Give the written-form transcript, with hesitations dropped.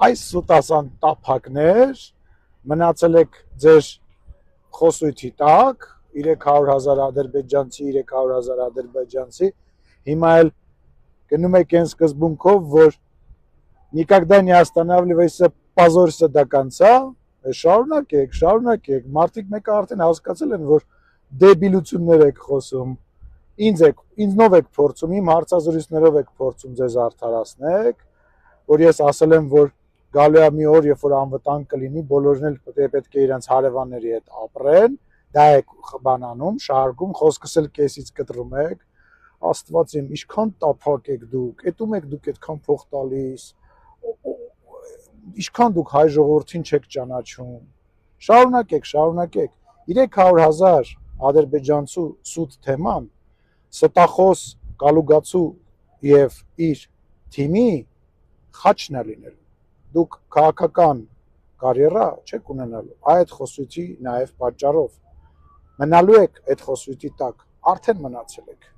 այս սուտասան տափակներ մնացել եք ձեր խոսույթի տակ 300,000 ադրբեջանցի 300,000 ադրբեջանցի հիմա էլ գնում եք այն սկզբունքով որ никогда не останавливайся позорься до конца շարունակեք մարդիկ մեկը արդեն հասկացել են որ դեբիլություններ եք խոսում ինձնով եք փորձում իմ հարցազրույցներով եք փորձում ձեզ արդարացնեք որ ես ասել եմ որ գալու է մի օր երբ որ անվտանգ կլինի բոլորն էլ պետք է իրենց հարևանների հետ ապրեն դա եք բանանում շարքում խոսքս էլ կեսից կտրում եք Աստված իմ ինչքան տափակ եք դուք էտում եք դուք այդքան փող տալիս ինչքան դուք հայ ժողովրդին չեք ճանաչում շարունակեք 300,000 ադրբեջանցու սուտ թեման ստախոս կալուգացու եւ իր թիմի խաչն է լինելու դուք քաղաքական կարիերա չեք ունենալու այդ խոսույթի նաեւ պատճառով մնալու եք այդ խոսույթի տակ արդեն մնացել եք